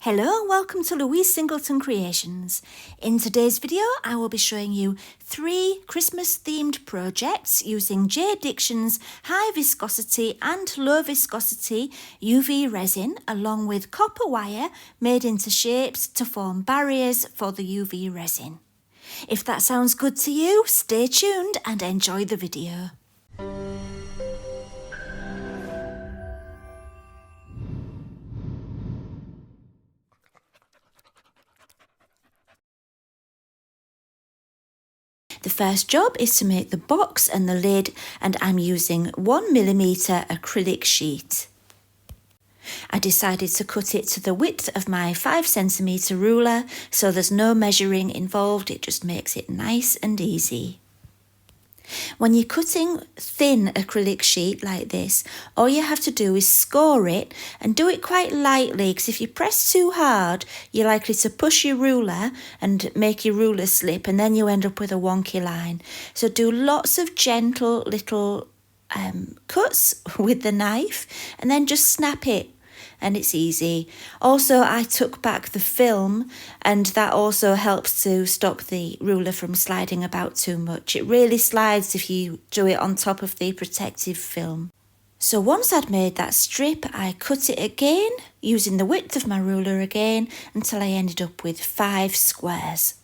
Hello and welcome to Louise Singleton Creations. In today's video I will be showing you 3 Christmas themed projects using JDiction's high viscosity and low viscosity UV resin along with copper wire made into shapes to form barriers for the UV resin. If that sounds good to you, stay tuned and enjoy the video. The first job is to make the box and the lid, and I'm using 1mm acrylic sheet. I decided to cut it to the width of my 5cm ruler, so there's no measuring involved, it just makes it nice and easy. When you're cutting thin acrylic sheet like this, all you have to do is score it and do it quite lightly, because if you press too hard, you're likely to push your ruler and make your ruler slip, and then you end up with a wonky line. So do lots of gentle little cuts with the knife and then just snap it. And it's easy. Also, I took back the film, and that also helps to stop the ruler from sliding about too much. It really slides if you do it on top of the protective film. So once I'd made that strip, I cut it again using the width of my ruler again until I ended up with 5 squares.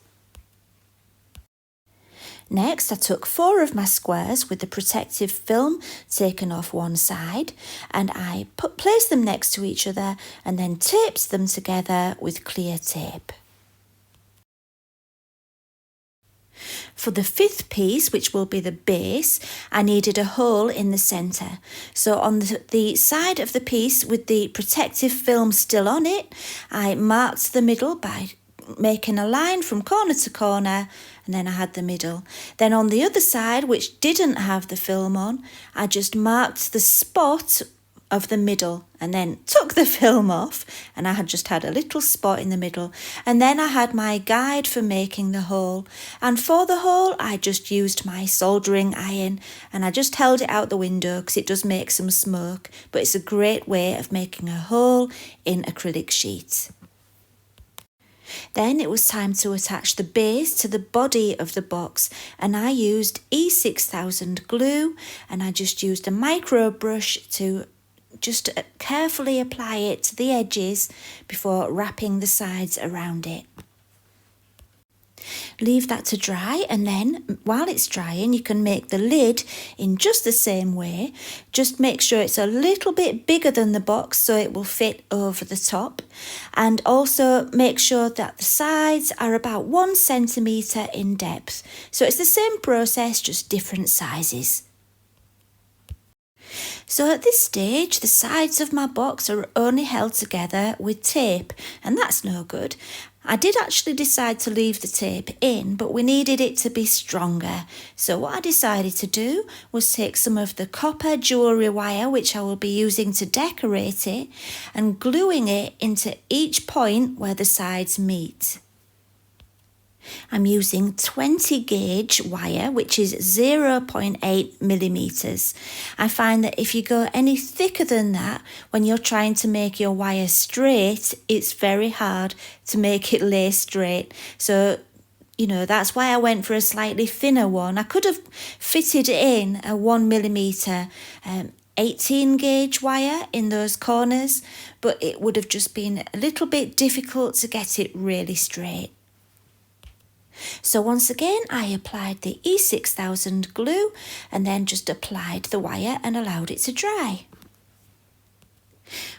Next, I took 4 of my squares with the protective film taken off one side, and I placed them next to each other and then taped them together with clear tape. For the 5th piece, which will be the base, I needed a hole in the centre. So on the side of the piece with the protective film still on it, I marked the middle by making a line from corner to corner, and then I had the middle. Then on the other side, which didn't have the film on, I just marked the spot of the middle and then took the film off, and I had just had a little spot in the middle. And then I had my guide for making the hole, and for the hole I just used my soldering iron, and I just held it out the window because it does make some smoke, but it's a great way of making a hole in acrylic sheet. Then it was time to attach the base to the body of the box, and I used E6000 glue, and I just used a micro brush to just carefully apply it to the edges before wrapping the sides around it. Leave that to dry, and then while it's drying you can make the lid in just the same way. Just make sure it's a little bit bigger than the box so it will fit over the top, and also make sure that the sides are about 1 centimetre in depth. So it's the same process, just different sizes. So at this stage the sides of my box are only held together with tape, and that's no good. I did actually decide to leave the tape in, but we needed it to be stronger. So what I decided to do was take some of the copper jewellery wire, which I will be using to decorate it, and gluing it into each point where the sides meet. I'm using 20 gauge wire, which is 0.8mm. I find that if you go any thicker than that, when you're trying to make your wire straight, it's very hard to make it lay straight. So, that's why I went for a slightly thinner one. I could have fitted in a 1mm 18 gauge wire in those corners, but it would have just been a little bit difficult to get it really straight. So once again I applied the E6000 glue and then just applied the wire and allowed it to dry.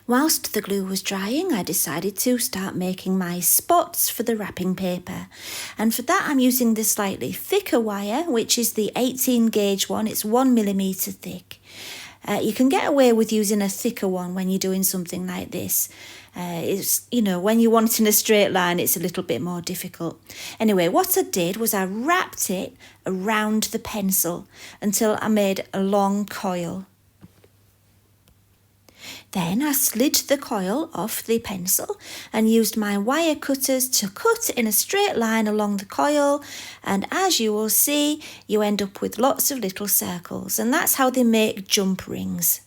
Whilst the glue was drying, I decided to start making my spots for the wrapping paper, and for that I'm using the slightly thicker wire, which is the 18 gauge one. It's 1mm thick. You can get away with using a thicker one when you're doing something like this. When you want it in a straight line, it's a little bit more difficult. Anyway, what I did was I wrapped it around the pencil until I made a long coil. Then I slid the coil off the pencil and used my wire cutters to cut in a straight line along the coil, and as you will see, you end up with lots of little circles, and that's how they make jump rings.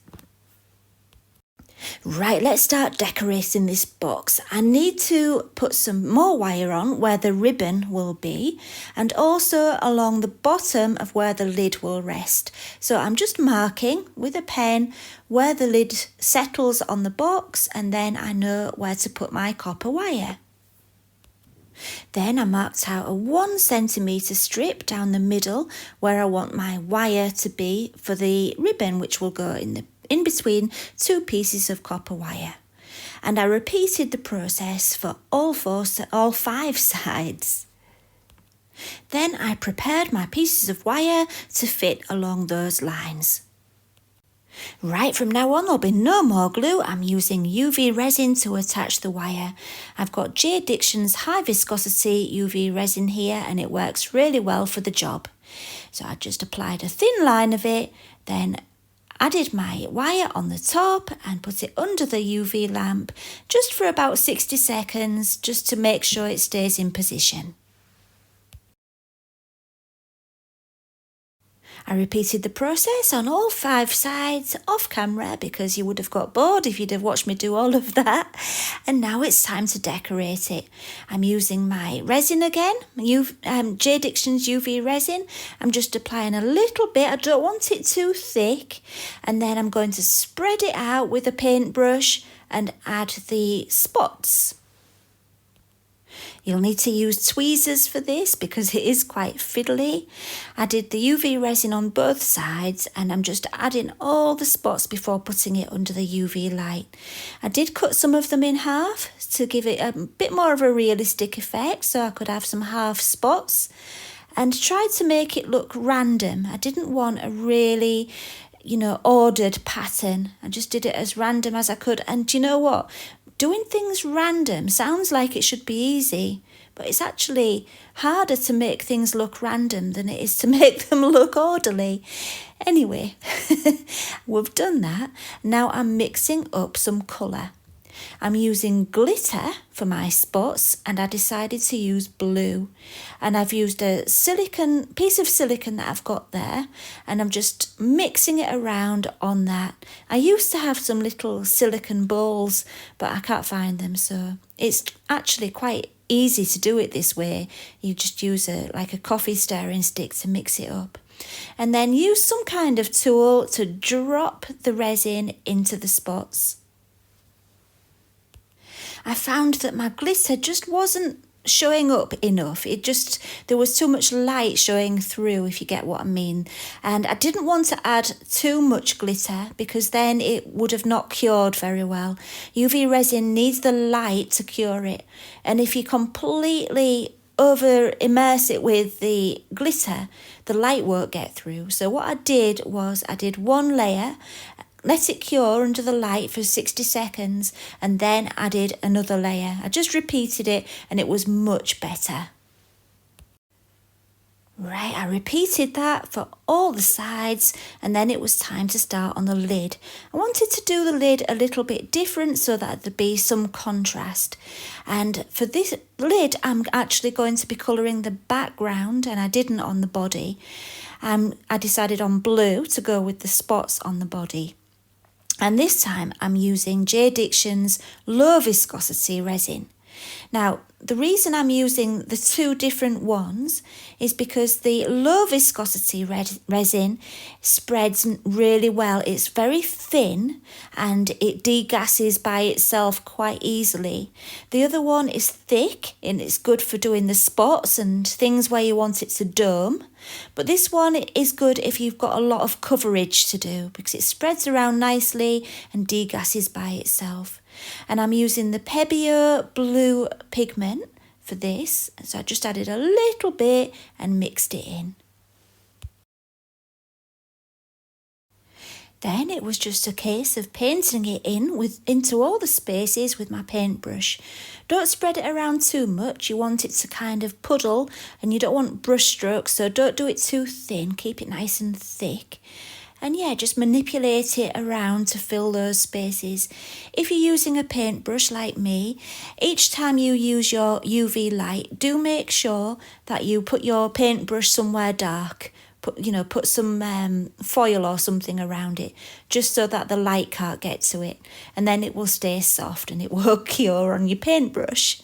Right, let's start decorating this box. I need to put some more wire on where the ribbon will be and also along the bottom of where the lid will rest. So I'm just marking with a pen where the lid settles on the box, and then I know where to put my copper wire. Then I marked out a 1 centimetre strip down the middle where I want my wire to be for the ribbon, which will go in between 2 pieces of copper wire. And I repeated the process for all 5 sides. Then I prepared my pieces of wire to fit along those lines. Right, from now on there'll be no more glue. I'm using UV resin to attach the wire. I've got JDiction's high viscosity UV resin here, and it works really well for the job. So I just applied a thin line of it, then added my wire on the top and put it under the UV lamp just for about 60 seconds, just to make sure it stays in position. I repeated the process on all 5 sides off camera because you would have got bored if you'd have watched me do all of that. And now it's time to decorate it. I'm using my resin again, JDiction's UV resin. I'm just applying a little bit. I don't want it too thick. And then I'm going to spread it out with a paintbrush and add the spots. You'll need to use tweezers for this because it is quite fiddly. I did the UV resin on both sides, and I'm just adding all the spots before putting it under the UV light. I did cut some of them in half to give it a bit more of a realistic effect, so I could have some half spots, and tried to make it look random. I didn't want a really ordered pattern. I just did it as random as I could. And you know what? Doing things random sounds like it should be easy, but it's actually harder to make things look random than it is to make them look orderly. Anyway, we've done that. Now I'm mixing up some colour. I'm using glitter for my spots, and I decided to use blue. And I've used a piece of silicone that I've got there, and I'm just mixing it around on that. I used to have some little silicone balls, but I can't find them, so it's actually quite easy to do it this way. You just use a coffee stirring stick to mix it up. And then use some kind of tool to drop the resin into the spots. I found that my glitter just wasn't showing up enough. There was too much light showing through, if you get what I mean. And I didn't want to add too much glitter because then it would have not cured very well. UV resin needs the light to cure it. And if you completely over immerse it with the glitter, the light won't get through. So what I did was I did one layer, let it cure under the light for 60 seconds, and then added another layer. I just repeated it and it was much better. Right, I repeated that for all the sides, and then it was time to start on the lid. I wanted to do the lid a little bit different so that there'd be some contrast. And for this lid, I'm actually going to be colouring the background, and I didn't on the body. I decided on blue to go with the spots on the body. And this time I'm using JDiction's low viscosity resin. Now, the reason I'm using the 2 different ones is because the low viscosity resin spreads really well. It's very thin and it degasses by itself quite easily. The other one is thick and it's good for doing the spots and things where you want it to dome. But this one is good if you've got a lot of coverage to do because it spreads around nicely and degasses by itself. And I'm using the Pebeo blue pigment for this. So I just added a little bit and mixed it in. Then it was just a case of painting it into all the spaces with my paintbrush. Don't spread it around too much. You want it to kind of puddle and you don't want brush strokes, so don't do it too thin. Keep it nice and thick. And yeah, just manipulate it around to fill those spaces. If you're using a paintbrush like me, each time you use your UV light, do make sure that you put your paintbrush somewhere dark. put some foil or something around it, just so that the light can't get to it, and then it will stay soft and it won't cure on your paintbrush.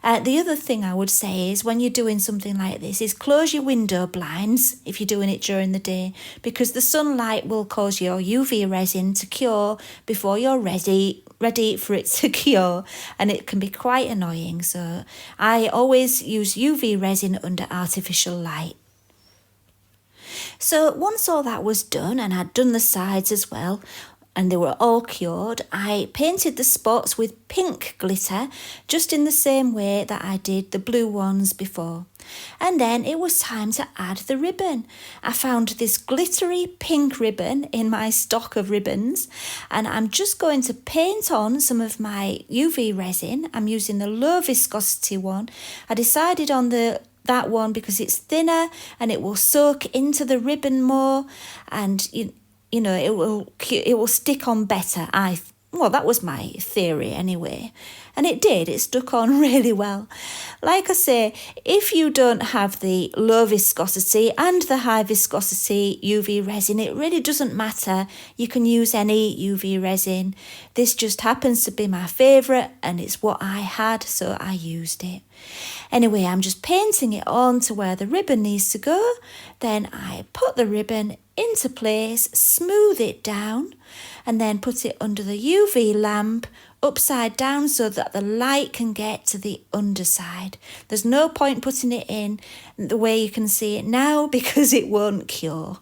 The other thing I would say is when you're doing something like this is close your window blinds if you're doing it during the day, because the sunlight will cause your UV resin to cure before you're ready for it to cure, and it can be quite annoying. So I always use UV resin under artificial light. So once all that was done, and I'd done the sides as well, and they were all cured, I painted the spots with pink glitter, just in the same way that I did the blue ones before. And then it was time to add the ribbon. I found this glittery pink ribbon in my stock of ribbons, and I'm just going to paint on some of my UV resin. I'm using the low viscosity one. I decided on that one because it's thinner and it will soak into the ribbon more, and it will stick on better. That was my theory anyway. And it did, it stuck on really well. Like I say, if you don't have the low viscosity and the high viscosity UV resin, it really doesn't matter. You can use any UV resin. This just happens to be my favourite and it's what I had, so I used it. Anyway, I'm just painting it on to where the ribbon needs to go. Then I put the ribbon into place, smooth it down, and then put it under the UV lamp upside down so that the light can get to the underside. There's no point putting it in the way you can see it now because it won't cure.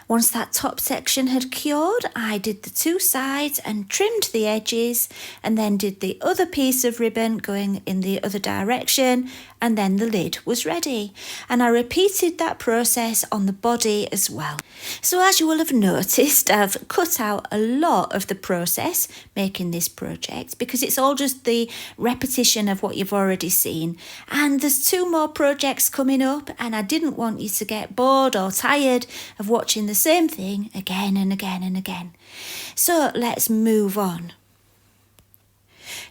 Once that top section had cured, I did the two sides and trimmed the edges, and then did the other piece of ribbon going in the other direction, and then the lid was ready. And I repeated that process on the body as well. So as you will have noticed, I've cut out a lot of the process making this project because it's all just the repetition of what you've already seen. And there's 2 more projects coming up, and I didn't want you to get bored or tired of watching the same thing again and again and again. So let's move on.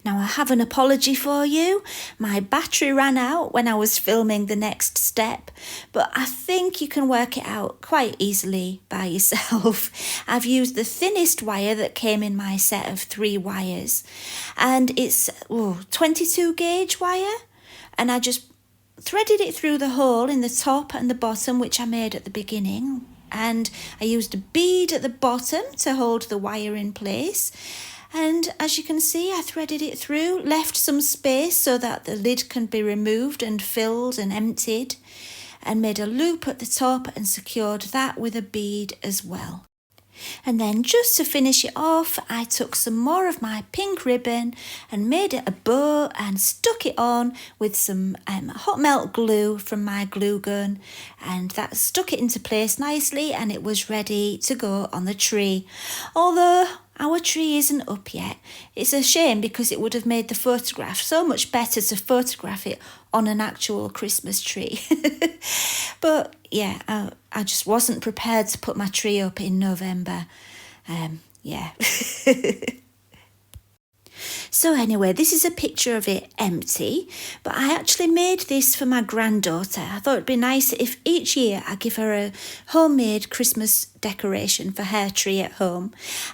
Now I have an apology for you. My battery ran out when I was filming the next step, but I think you can work it out quite easily by yourself. I've used the thinnest wire that came in my set of 3 wires, and it's 22 gauge wire, and I just threaded it through the hole in the top and the bottom, which I made at the beginning, and I used a bead at the bottom to hold the wire in place. And as you can see, I threaded it through, left some space so that the lid can be removed and filled and emptied, and made a loop at the top and secured that with a bead as well. And then just to finish it off, I took some more of my pink ribbon and made it a bow and stuck it on with some hot melt glue from my glue gun, and that stuck it into place nicely, and it was ready to go on the tree. Although our tree isn't up yet. It's a shame because it would have made the photograph so much better to photograph it on an actual Christmas tree. But yeah, I just wasn't prepared to put my tree up in November. Yeah. So anyway, this is a picture of it empty, but I actually made this for my granddaughter. I thought it'd be nice if each year I give her a homemade Christmas decoration for her tree at home.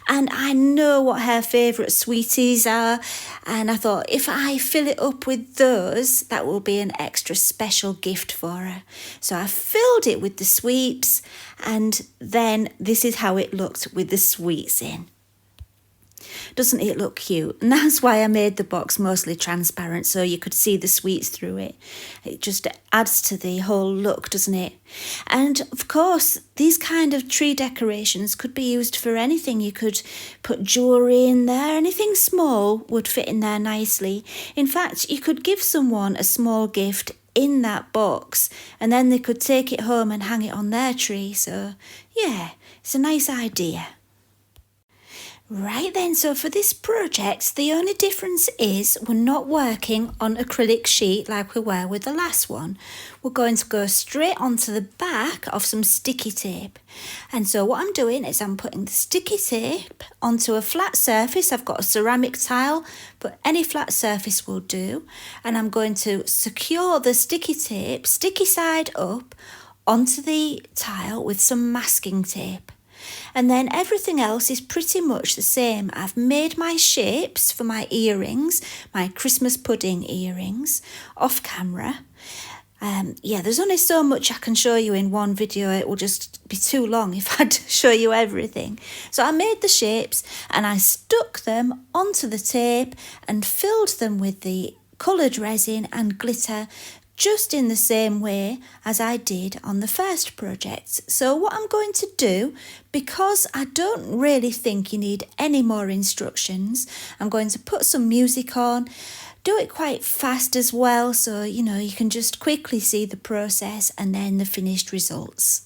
And I know what her favourite sweeties are, and I thought if I fill it up with those, that will be an extra special gift for her. So I filled it with the sweets, and then this is how it looked with the sweets in. Doesn't it look cute? And that's why I made the box mostly transparent, so you could see the sweets through it. It just adds to the whole look, doesn't it? And of course, these kind of tree decorations could be used for anything. You could put jewellery in there. Anything small would fit in there nicely. In fact, you could give someone a small gift in that box, and then they could take it home and hang it on their tree. So yeah, it's a nice idea. Right then, so for this project, the only difference is we're not working on acrylic sheet like we were with the last one. We're going to go straight onto the back of some sticky tape. And so what I'm doing is I'm putting the sticky tape onto a flat surface. I've got a ceramic tile, but any flat surface will do. And I'm going to secure the sticky tape, sticky side up, onto the tile with some masking tape. And then everything else is pretty much the same. I've made my shapes for my earrings, my Christmas pudding earrings, off camera. There's only so much I can show you in one video. It will just be too long if I'd show you everything. So I made the shapes and I stuck them onto the tape and filled them with the coloured resin and glitter, just in the same way as I did on the first project. So what I'm going to do, because I don't really think you need any more instructions, I'm going to put some music on, do it quite fast as well, so you can just quickly see the process and then the finished results.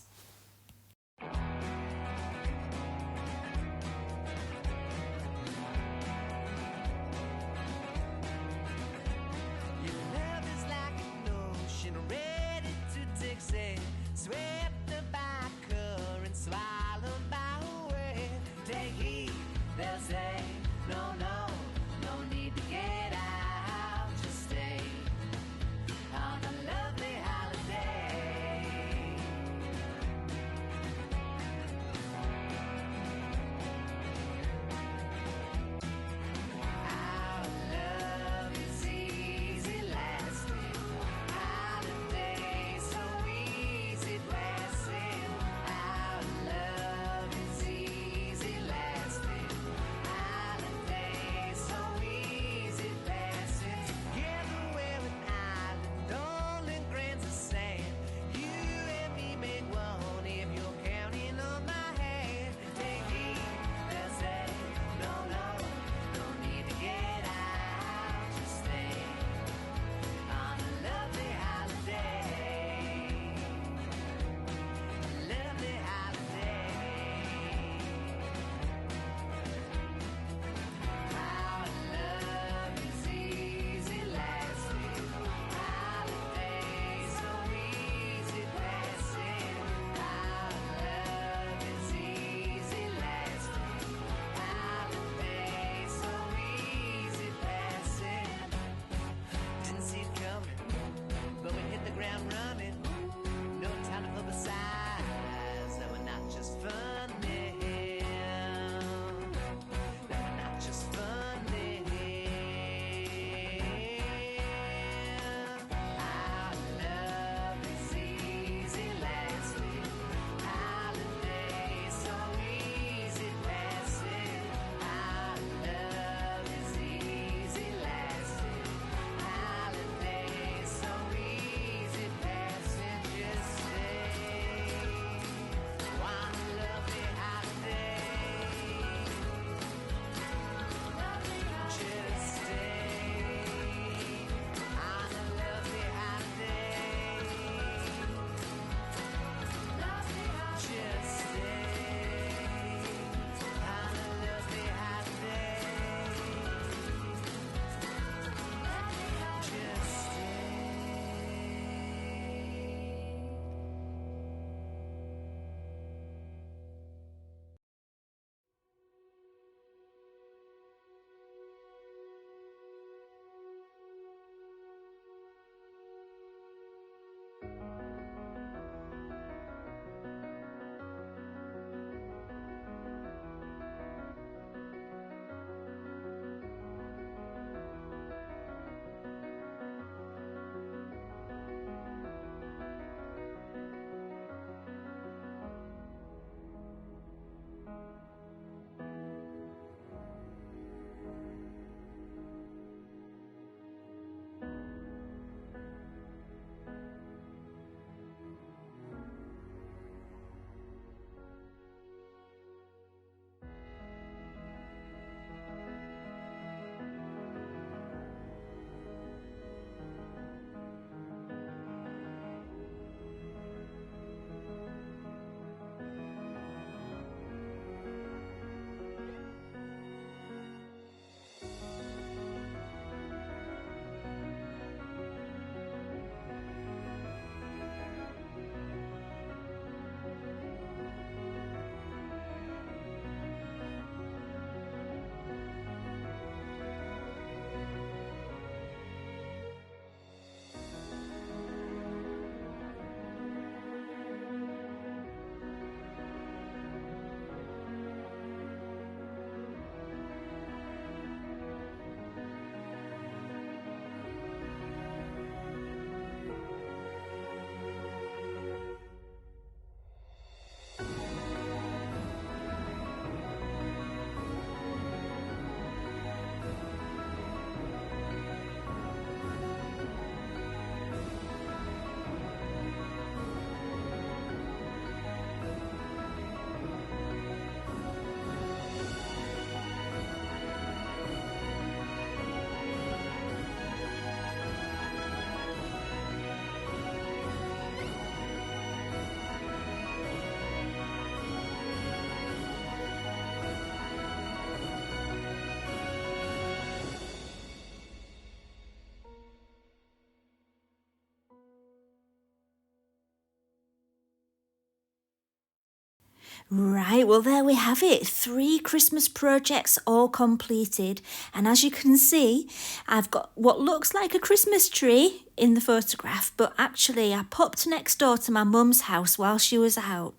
Right, well there we have it, 3 Christmas projects all completed, and as you can see I've got what looks like a Christmas tree in the photograph, but actually I popped next door to my mum's house while she was out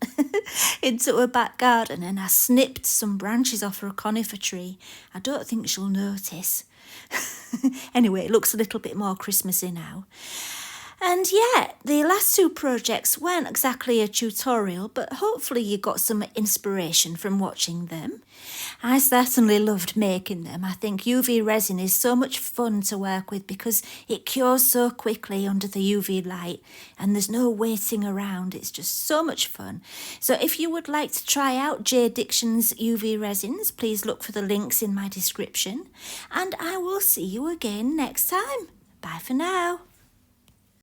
into her back garden and I snipped some branches off her conifer tree. I don't think she'll notice. Anyway, it looks a little bit more Christmassy now. And yeah, the last 2 projects weren't exactly a tutorial, but hopefully you got some inspiration from watching them. I certainly loved making them. I think UV resin is so much fun to work with because it cures so quickly under the UV light and there's no waiting around. It's just so much fun. So if you would like to try out JDiction's UV resins, please look for the links in my description. And I will see you again next time. Bye for now.